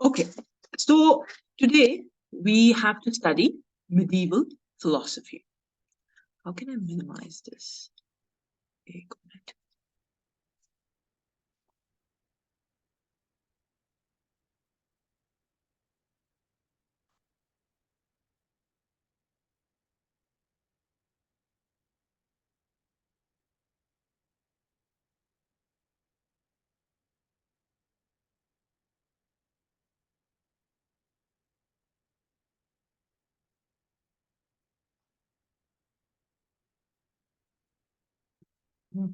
Okay, so today we have to study medieval philosophy. How can I minimize this? एक minute. Hmm.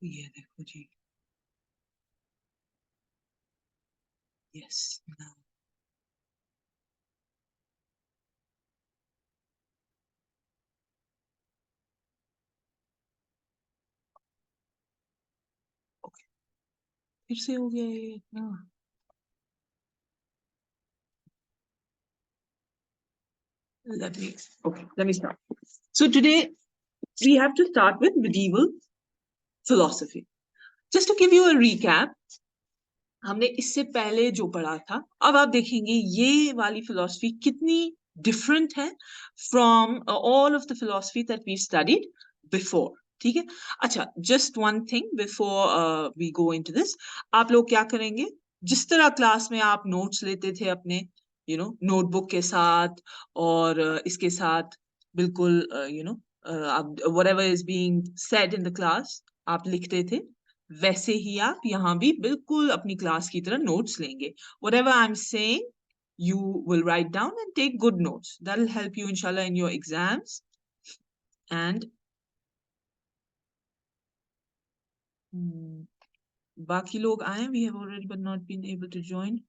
ये देखो जी. Yes. Now. Okay. फिर से हो गया ये इतना. Let me start. So today we have to start with medieval philosophy. Just to give you a recap, हमने इससे पहले जो पढ़ा था, अब आप देखेंगे ये वाली philosophy कितनी different है from all of the philosophy that we studied before. ठीक है? अच्छा, just one thing before we go into this. आप लोग क्या करेंगे? जिस तरह क्लास में आप notes लेते थे अपने, notebook के साथ और इसके साथ बिल्कुल, आप whatever is being said in the class, आप लिखते थे, वैसे ही आप यहाँ भी बिल्कुल अपनी क्लास की तरह नोट्स लेंगे. Whatever I'm saying, you will write down and take good notes. That'll help you, inshallah, in your exams. And बाकी लोग आए, we have already but not been able to join.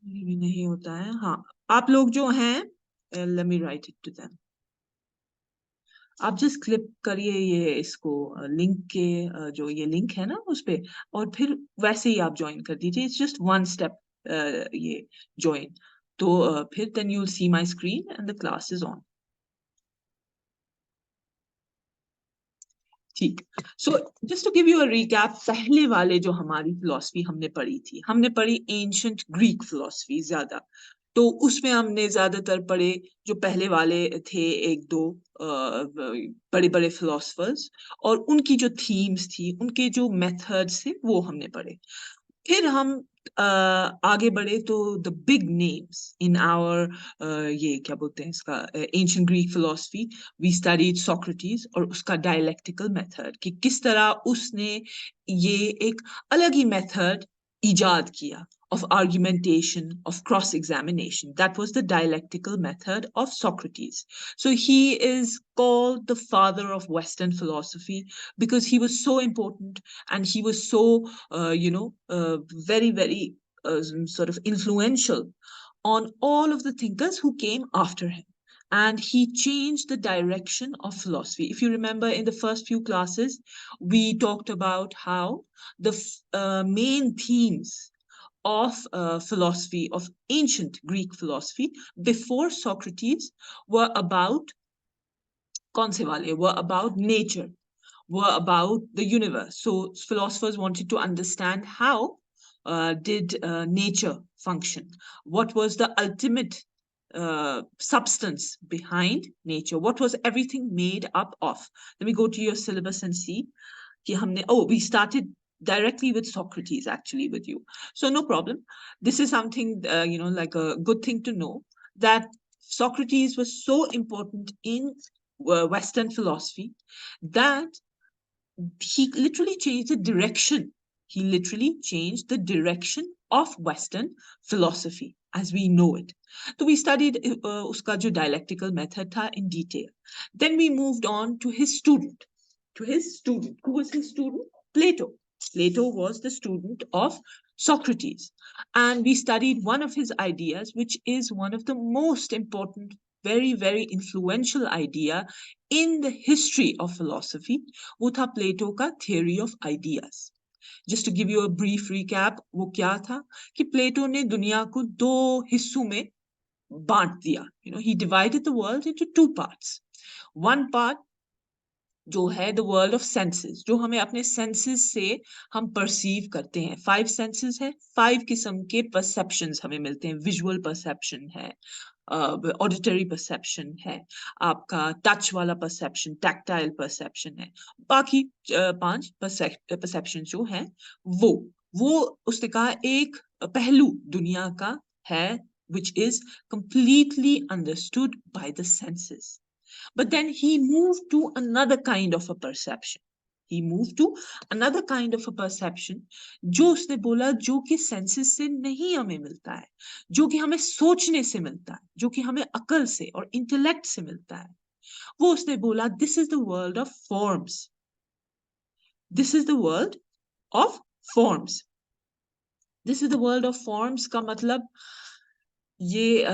ये भी नहीं होता है. हाँ, आप लोग जो हैं, let me write it to them. आप जस्ट क्लिक करिए ये इसको लिंक के जो ये लिंक है ना उस पे, और फिर वैसे ही आप ज्वाइन कर दीजिए. इट्स जस्ट वन स्टेप ये ज्वाइन. तो फिर then you will see my screen and the class is on. ठीक. So just to give you a recap, पहले वाले जो हमारी फिलॉसफी हमने पढ़ी थी, हमने पढ़ी एंशिएंट ग्रीक फिलॉसफी ज्यादा. तो उसमें हमने ज्यादातर पढ़े जो पहले वाले थे, एक दो बड़े बड़े फिलोसफर्स, और उनकी जो थीम्स थी, उनके जो मेथड्स थे, वो हमने पढ़े. फिर हम आगे बढ़े तो the big names in our ये क्या बोलते हैं इसका ancient Greek philosophy. We studied Socrates और उसका डायलेक्टिकल मेथड, कि किस तरह उसने ये एक अलग ही मेथड इजाद किया of argumentation, of cross-examination. That was the dialectical method of Socrates. So he is called the father of Western philosophy because he was so important and he was so, very, very sort of influential on all of the thinkers who came after him. And he changed the direction of philosophy. If you remember, in the first few classes, we talked about how the main themes of philosophy, of ancient Greek philosophy before Socrates were about were about nature, were about the universe. So philosophers wanted to understand how did nature function? What was the ultimate substance behind nature? What was everything made up of? Let me go to your syllabus and see. We started directly with Socrates, actually, with you. So no problem. This is something, like a good thing to know, that Socrates was so important in Western philosophy that he literally changed the direction. He literally changed the direction of Western philosophy, as we know it. So we studied uska jo dialectical method tha in detail. Then we moved on to his student. Who was his student? Plato. Plato was the student of Socrates. And we studied one of his ideas, which is one of the most important, very, very influential idea in the history of philosophy. वो था प्लेटो का theory of ideas. Just to give you a brief recap, वो क्या था कि प्लेटो ने दुनिया को दो हिस्सों में बांट दिया. He divided the world into two parts. One part जो है द वर्ल्ड ऑफ सेंसेस, जो हमें अपने सेंसेस से हम परसीव करते हैं. 5 सेंसेस है, 5 किस्म के परसेप्शंस हमें मिलते हैं. विजुअल परसेप्शन है, ऑडिटरी परसेप्शन है, आपका टच वाला परसेप्शन, टैक्टाइल परसेप्शन है, बाकी 5 परसेप्शन जो है वो उसने कहा एक पहलू दुनिया का है which is completely understood by the senses. But then he moved to another kind of a perception. He moved to another kind of a perception, जो उसने बोला जो कि सेंसेस से नहीं हमें मिलता है, जो कि हमें सोचने से मिलता है, जो कि हमें अकल से और इंटेलेक्ट से मिलता है. वो उसने बोला this is the world of forms. This is the world of forms. This is the world of forms का मतलब ये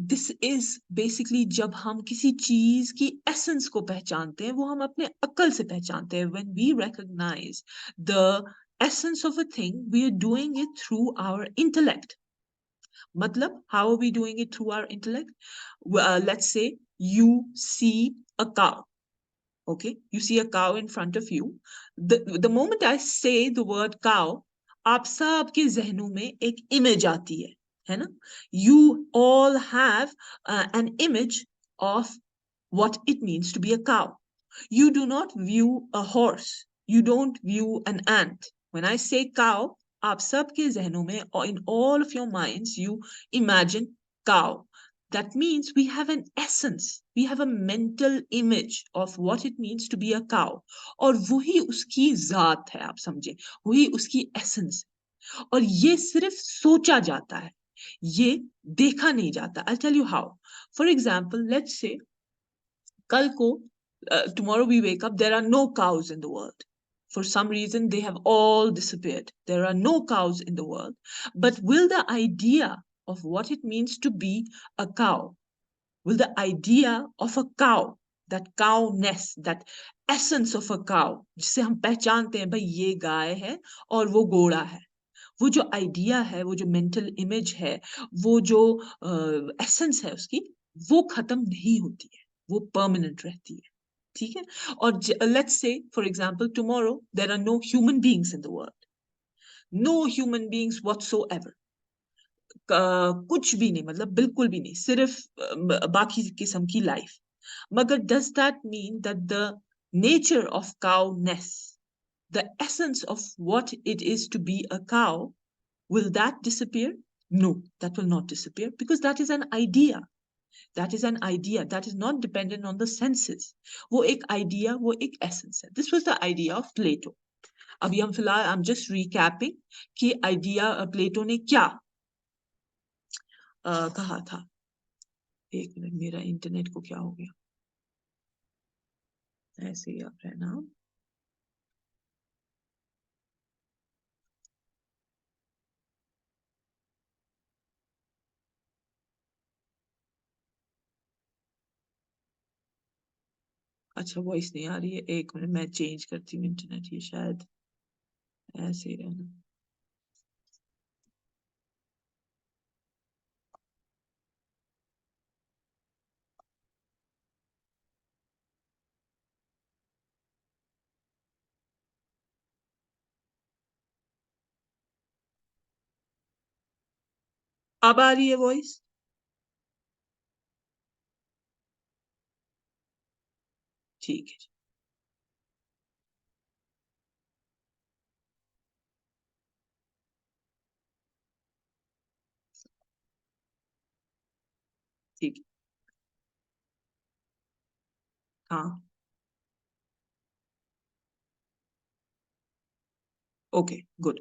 दिस इज बेसिकली जब हम किसी चीज की एसेंस को पहचानते हैं, वो हम अपने अक्ल से पहचानते हैं. When we recognise the essence of a thing, we are doing it through our intellect. मतलब how are we doing it through our intellect? Let's say you see a cow. Okay, you see a cow in front of you. The moment I say the word cow, आप सबके जहनों में एक image आती है ना? You all have an image of what it means to be a cow. You do not view a horse. You don't view an ant. When I say cow, आप सबके जहनों में, or in all of your minds, you imagine cow. That means we have an essence, we have a mental image of what it means to be a cow. और वही उसकी जात है, आप समझे, वही उसकी essence. और ये सिर्फ सोचा जाता है, ये देखा नहीं जाता. I'll tell you how. For example, let's say कल को tomorrow we wake up, there are no cows in the world. For some reason, they have all disappeared. There are no cows in the world. But will the idea of what it means to be a cow, will the idea of a cow, that cowness, that essence of a cow, जिसे हम पहचानते हैं भाई ये गाय है और वो घोड़ा है, वो जो आइडिया है, वो जो मेंटल इमेज है, वो जो एसेंस है उसकी, वो खत्म नहीं होती है, वो परमानेंट रहती है. ठीक है? और let's say for example tomorrow there are no human beings in the world, no human beings whatsoever. कुछ भी नहीं, मतलब बिल्कुल भी नहीं, सिर्फ बाकी किस्म की लाइफ. मगर does that mean that the nature of cowness, the essence of what it is to be a cow, will that disappear? No, that will not disappear, because that is an idea. That is an idea that is not dependent on the senses. वो एक idea, वो एक essence है. This was the idea of Plato. अभी हम फिलहाल I'm just recapping कि idea Plato ने क्या कहा था. एक मिनट, मेरा इंटरनेट को क्या हो गया? ऐसे ही आप रहना. अच्छा, वॉइस नहीं आ रही है, एक मिनट मैं चेंज करती हूँ इंटरनेट, ये शायद ऐसे ही रहना. अब आ रही है वॉइस? ठीक है. ठीक है. हाँ, ओके, गुड.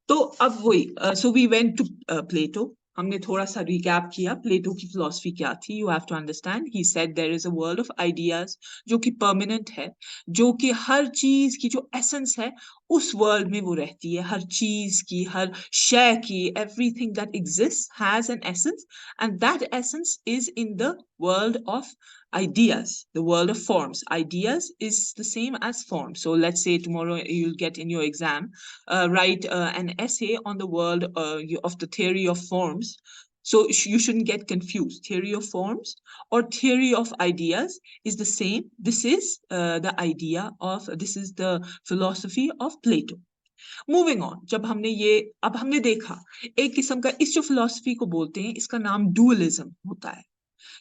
तो अब वही, सो वी वेंट टू प्लेटो. हमने थोड़ा सा रिकैप किया प्लेटो की फिलॉसफी क्या थी. You have to understand he said there is a world of ideas जो कि परमानेंट है, जो कि हर चीज की जो एसेंस है उस वर्ल्ड में वो रहती है, हर चीज की, हर शय की, everything that exist has an essence and that essence is in the world of ideas, the world of forms. Ideas is the same as forms. So let's say tomorrow you'll get in your exam, write an essay on the world of the theory of forms. So you shouldn't get confused. Theory of forms or theory of ideas is the same. This is this is the philosophy of Plato. Moving on, जब हमने देखा एक किस्म का इस जो philosophy को बोलते हैं इसका नाम डुअलिज्म होता है.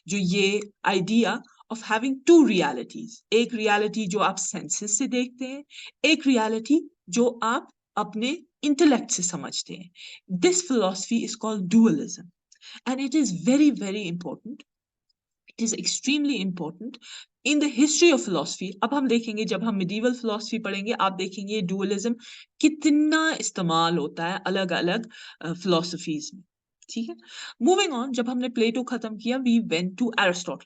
जो ये idea of having two realities, एक रियलिटी जो आप सेंसेस से देखते हैं, एक रियलिटी जो आप अपने इंटेलेक्ट से समझते हैं. This philosophy is called dualism and it is very very important. It is extremely important in the history of philosophy. अब हम देखेंगे, जब हम मिडीवल फिलॉसफी पढ़ेंगे, आप देखेंगे डुअलिज्म कितना इस्तेमाल होता है अलग अलग फिलॉसफीज में. ठीक है, मूविंग ऑन, जब हमने प्लेटो खत्म किया we went to Aristotle.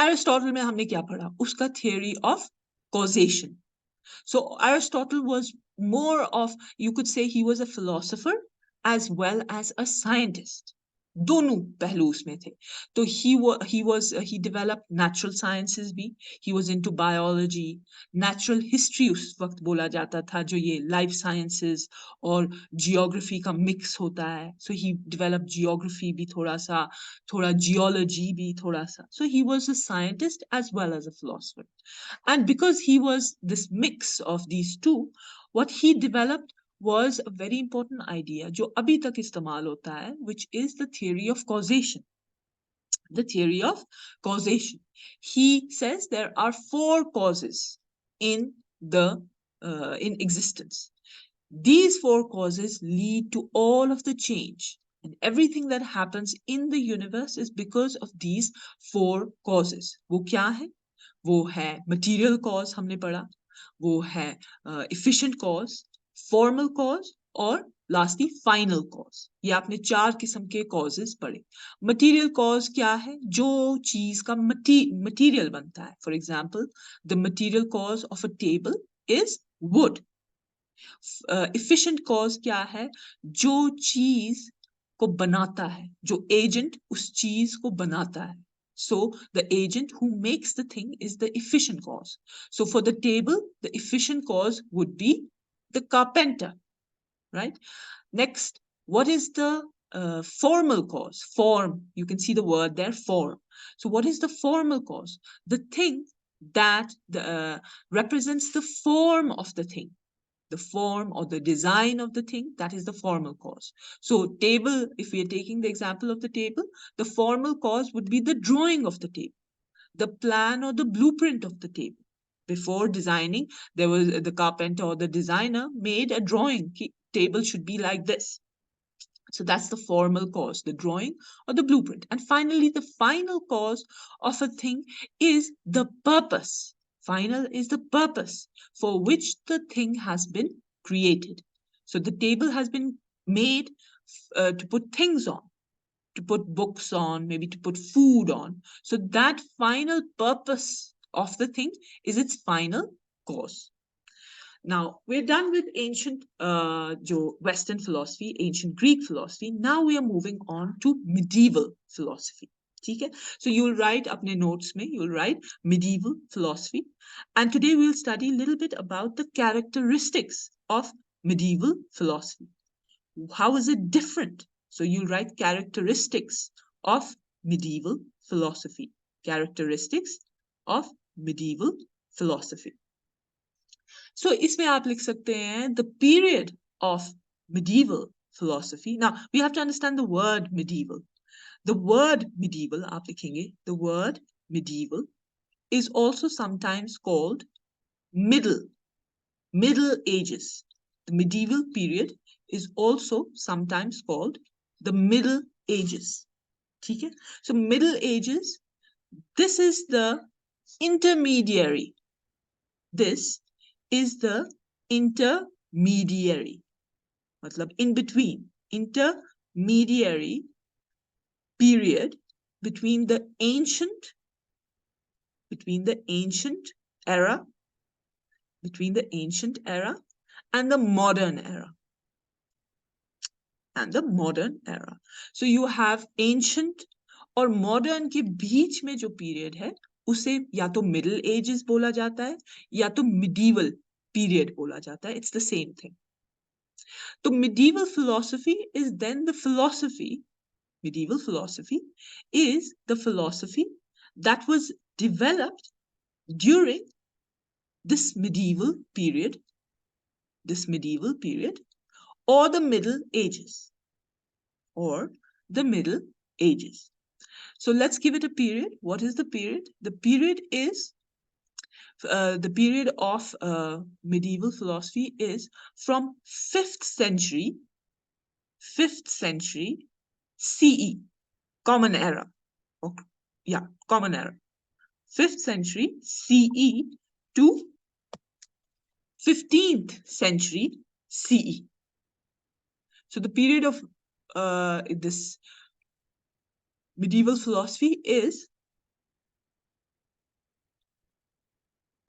Aristotle में हमने क्या पढ़ा? उसका theory of causation. So Aristotle was more of, you could say he was a philosopher as well as a scientist. दोनों पहलू उसमें थे. तो he developed natural sciences भी. He was into biology, natural history उस वक्त बोला जाता था, जो ये life sciences और geography का mix होता है. So he developed geography भी थोड़ा सा, थोड़ा geology भी थोड़ा सा. So he was a scientist as well as a philosopher. And because he was this mix of these two, what he developed was a very important idea जो अभी तक इस्तेमाल होता है, which is the theory of causation. The theory of causation. He says there are four causes in in existence. These four causes lead to all of the change, and everything that happens in the universe is because of these four causes. वो क्या है? वो है material cause हमने पढ़ा, वो है efficient cause, formal cause और लास्टली फाइनल कॉज. ये आपने चार किस्म के कॉजेस पढ़े. मटेरियल कॉज क्या है? जो चीज का मटेरियल बनता है. For example, the material cause of a table is would. Efficient cause क्या है? जो चीज को बनाता है, जो एजेंट उस चीज को बनाता है. So the agent who makes the thing is the efficient cause. So for the table, the efficient cause would be the carpenter, right? Next, what is the formal cause? Form, you can see the word there, form. So what is the formal cause? The thing that represents the form of the thing. The form or the design of the thing, that is the formal cause. So table, if we are taking the example of the table, the formal cause would be the drawing of the table, the plan or the blueprint of the table. Before designing, there was the carpenter or the designer made a drawing. Table should be like this. So that's the formal cause, the drawing or the blueprint. And finally, the final cause of a thing is the purpose. Final is the purpose for which the thing has been created. So the table has been made to put things on, to put books on, maybe to put food on. So that final purpose of the thing is its final cause. Now we're done with ancient Western philosophy, ancient Greek philosophy. Now we are moving on to medieval philosophy. Okay? So you'll write अपने notes में, you'll write medieval philosophy. And today we'll study a little bit about the characteristics of medieval philosophy. How is it different? So you'll write characteristics of medieval philosophy. Characteristics of medieval philosophy. So इसमें आप लिख सकते हैं the period of medieval philosophy. Now we have to understand the word medieval. The word medieval, आप लिखेंगे, the word medieval is also sometimes called Middle Ages. The medieval period is also sometimes called the Middle Ages. ठीक है? So Middle Ages, this is the intermediary. This is the intermediary. मतलब in between. Intermediary period between the ancient era, and the modern era. So you have ancient और modern के बीच में जो period है उसे या तो middle ages बोला जाता है या तो medieval period बोला जाता है. It's the same thing. So medieval philosophy is then the philosophy is the philosophy that was developed during this medieval period or the Middle Ages. So let's give it a period. What is the period? The period is the period of medieval philosophy is from 5th century CE, Common Era. Common Era. 5th century CE to 15th century CE. So the period of this medieval philosophy is,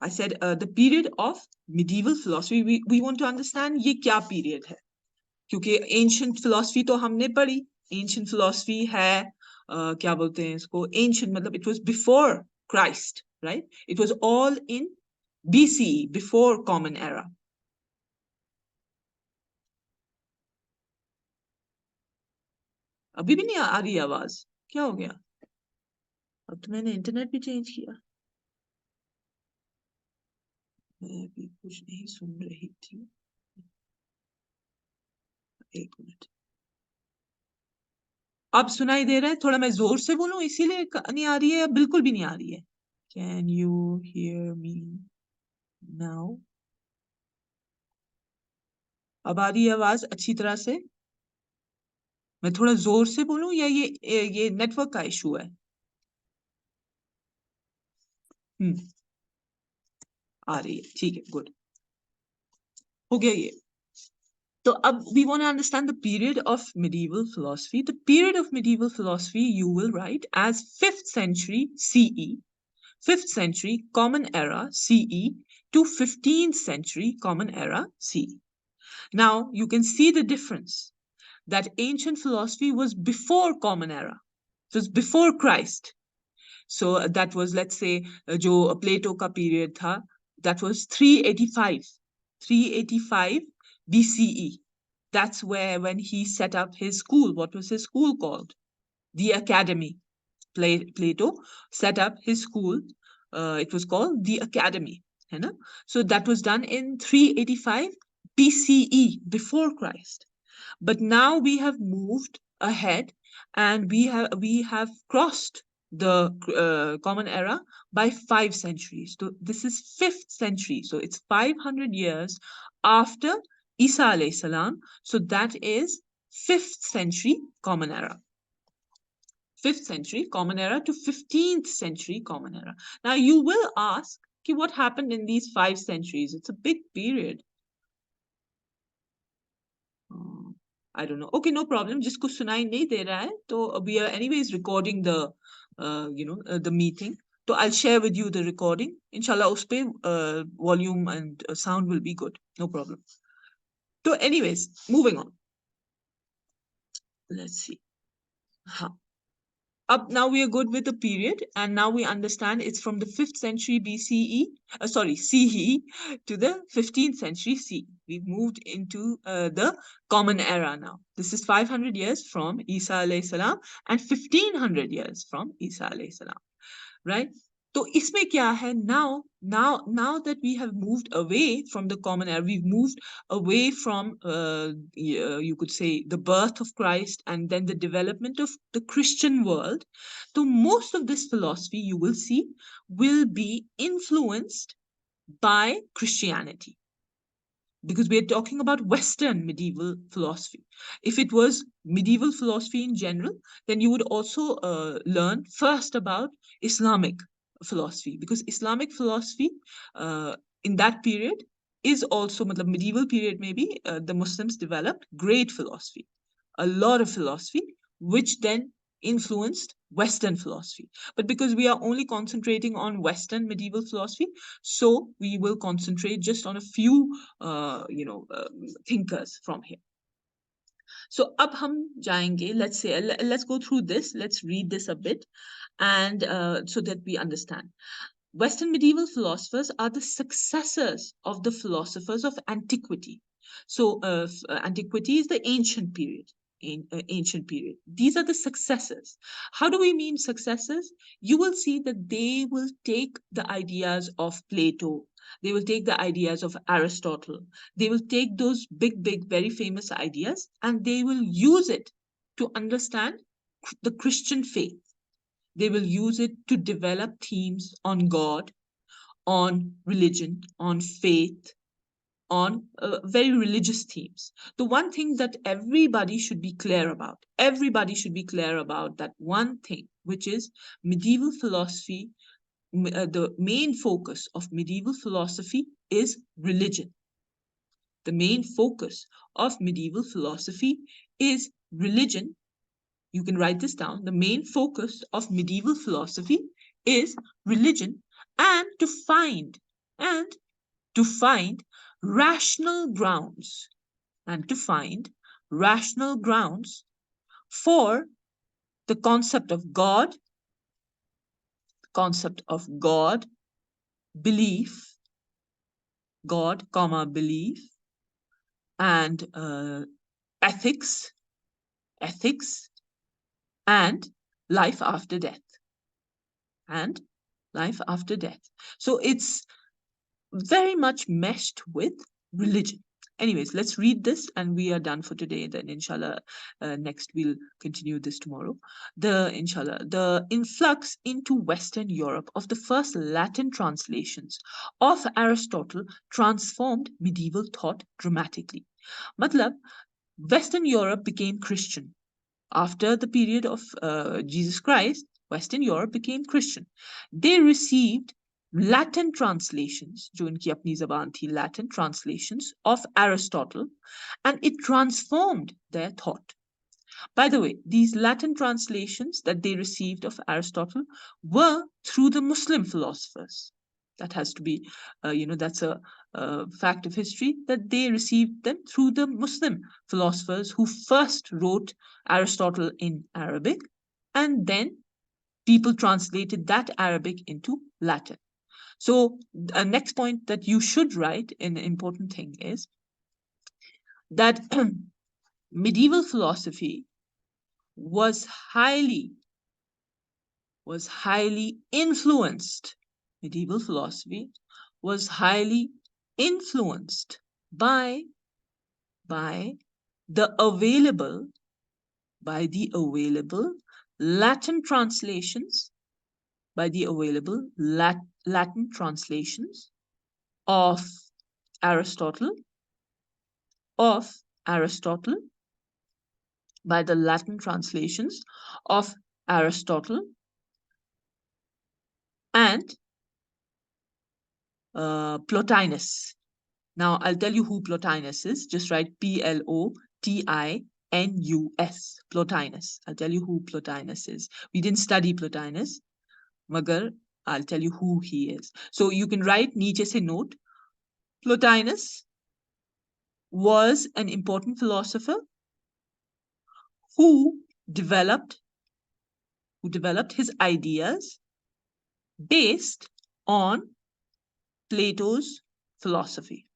I said, the period of medieval philosophy. We want to understand ये क्या period है, क्योंकि ancient philosophy तो हमने पढ़ी. Ancient philosophy है क्या बोलते हैं इसको, ancient मतलब it was before Christ, right? It was all in BCE, before Common Era. अभी भी नहीं आ रही आवाज, क्या हो गया? अब तो मैंने इंटरनेट भी चेंज किया. मैं भी कुछ नहीं सुन रही थी. एक मिनट. अब सुनाई दे रहा है? थोड़ा मैं जोर से बोलूं इसीलिए नहीं आ रही है या बिल्कुल भी नहीं आ रही है? Can you hear me now? अब आ रही है आवाज अच्छी तरह से? मैं थोड़ा जोर से बोलूं या ये नेटवर्क का इशू है? आ रही है, ठीक है, गुड. हो गया ये. So we want to understand the period of medieval philosophy. The period of medieval philosophy you will write as 5th century CE, 5th century Common Era CE to 15th century Common Era CE. Now you can see the difference that ancient philosophy was before Common Era. It was before Christ. So that was, let's say, जो Plato का period था, that was 385 BCE. That's when he set up his school. What was his school called? The Academy. Plato set up his school. It was called the Academy. So that was done in 385 BCE, before Christ. But now we have moved ahead and we have crossed the Common Era by 5 centuries. So this is 5th century. So it's 500 years after Isa alayhi salam. So that is 5th century Common Era. 5th century Common Era to 15th century Common Era. Now you will ask, okay, what happened in these 5 centuries? It's a big period. I don't know. Okay, no problem. जिसको सुनाई नहीं दे रहा है, तो we are anyways recording the, the meeting. So I'll share with you the recording. Inshallah, उस पे volume and sound will be good. No problem. So anyways, moving on. Let's see. Up now we are good with the period, and now we understand it's from the 5th century CE to the 15th century CE. We've moved into the Common Era now. This is 500 years from Isa alayhi salam and 1500 years from Isa alayhi salam, right? So isme kya hai? Now that we have moved away from the Common Era, we've moved away from you could say the birth of Christ and then the development of the Christian world. So most of this philosophy you will see will be influenced by Christianity, because we are talking about Western medieval philosophy. If it was medieval philosophy in general, then you would also learn first about Islamic philosophy, because Islamic philosophy in that period is also, medieval period maybe, the Muslims developed great philosophy, a lot of philosophy, which then influenced Western philosophy. But because we are only concentrating on Western medieval philosophy, so we will concentrate just on a few, thinkers from here. So अब हम जाएंगे, let's go through this, let's read this a bit, and so that we understand. Western medieval philosophers are the successors of the philosophers of antiquity. So antiquity is the ancient period. Ancient period. These are the successors. How do we mean successors? You will see that they will take the ideas of Plato, they will take the ideas of Aristotle, they will take those big, very famous ideas, and they will use it to understand the Christian faith. They will use it to develop themes on God, on religion, on faith, on very religious themes. The one thing that everybody should be clear about, that one thing, which is medieval philosophy, the main focus of medieval philosophy is religion. The main focus of medieval philosophy is religion. You can write this down. The main focus of medieval philosophy is religion, and to find rational grounds, for the concept of God, belief, belief, and ethics, and life after death. So it's very much meshed with religion. Anyways, let's read this and we are done for today. Then inshallah, next we'll continue this tomorrow. The influx into Western Europe of the first Latin translations of Aristotle transformed medieval thought dramatically. Matlab, Western Europe became Christian. After the period of Jesus Christ, Western Europe became Christian. They received Latin translations, जो इनकी अपनी ज़बान थी, Latin translations of Aristotle, and it transformed their thought. By the way, these Latin translations that they received of Aristotle were through the Muslim philosophers. That has to be, that's a fact of history, that they received them through the Muslim philosophers who first wrote Aristotle in Arabic, and then people translated that Arabic into Latin. So the next point that you should write, an important thing, is that medieval philosophy was highly influenced. Medieval philosophy was highly influenced by the available Latin translations, Latin translations of Aristotle, by the Latin translations of Aristotle and Plotinus. Now, I'll tell you who Plotinus is. Just write Plotinus. Plotinus. I'll tell you who Plotinus is. We didn't study Plotinus, magar I'll tell you who he is. So you can write niche se note. Plotinus was an important philosopher who developed his ideas based on Plato's philosophy.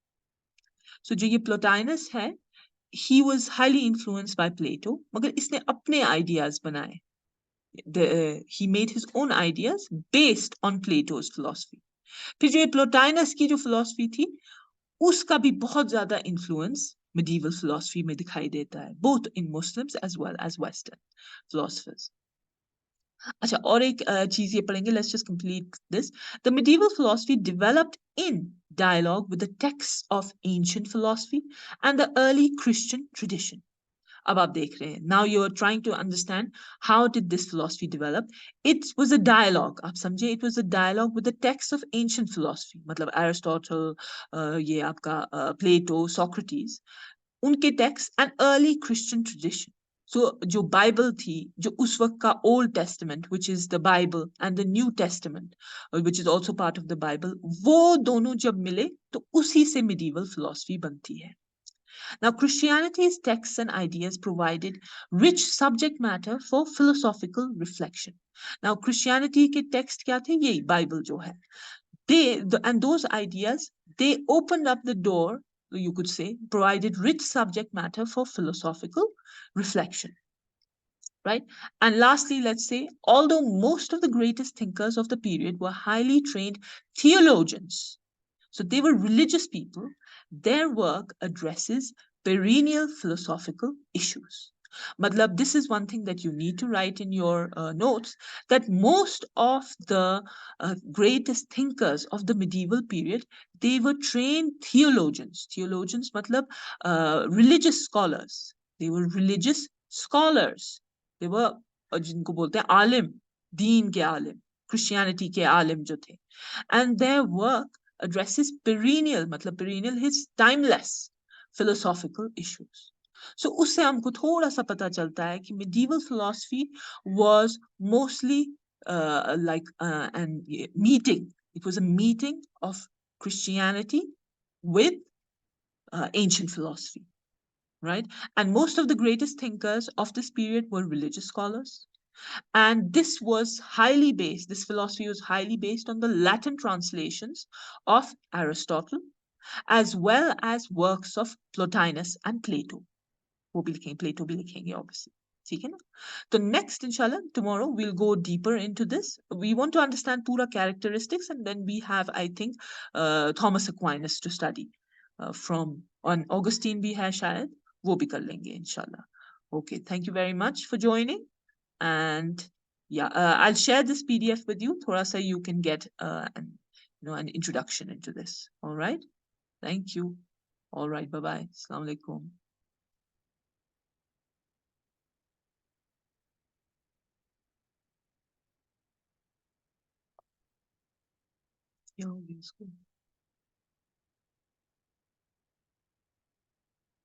So जो ये Plotinus है, he was highly influenced by Plato, मगर इसने अपने ideas बनाए. He made his own ideas based on Plato's philosophy. फिर जो ये Plotinus की जो philosophy थी, उसका भी बहुत ज़्यादा influence medieval philosophy में दिखाई देता है, both in Muslims as well as Western philosophers. अच्छा, और एक चीज ये पढ़ेंगे, let's just complete this. The medieval philosophy developed in dialogue with the texts of ancient philosophy and the early Christian tradition. अब आप देख रहे हैं, now you're trying to understand how did this philosophy develop. It was a dialogue, आप समझे, it was a dialogue with the texts of ancient philosophy, मतलब Aristotle, ये आपका Plato, Socrates, उनके texts and early Christian tradition. सो जो Bible थी, जो उस वक्त का old testament which is the Bible and the new testament which is also part of the Bible, वो दोनों जब मिले तो उसी से मिडीवल फिलोसफी बनती है. Now, Christianity's texts and ideas provided rich subject matter for philosophical reflection. Now, Christianity के text क्या थे? यही Bible जो है. And those ideas, they opened up the door, you could say, provided rich subject matter for philosophical reflection. Right? And lastly, let's say, although most of the greatest thinkers of the period were highly trained theologians, so they were religious people, their work addresses perennial philosophical issues. Matlab, this is one thing that you need to write in your notes, that most of the greatest thinkers of the medieval period, they were trained theologians. Theologians, matlab, religious scholars. They were religious scholars. They were जिनको बोलते हैं आलिम, दीन के आलिम, Christianity के आलिम जो थे. And their work addresses perennial, matlab perennial is timeless philosophical issues. So उससे हमको थोड़ा सा पता चलता है कि medieval philosophy was mostly like an meeting. It was a meeting of Christianity with ancient philosophy, right? And most of the greatest thinkers of this period were religious scholars. And this was highly based, this philosophy was highly based on the Latin translations of Aristotle, as well as works of Plotinus and Plato. वो भी लिखेंगे, Plato भी लिखेंगे, obviously. ठीक है ना? So next, inshallah, tomorrow we'll go deeper into this. We want to understand pura characteristics, and then we have, I think, Thomas Aquinas to study from on Augustine भी है शायद, वो भी कर लेंगे, inshallah. Okay, thank you very much for joining. And yeah, I'll share this PDF with you. Thoda sa you can get an introduction into this. All right. Thank you. All right. Bye-bye. Assalamu alaikum. Yo,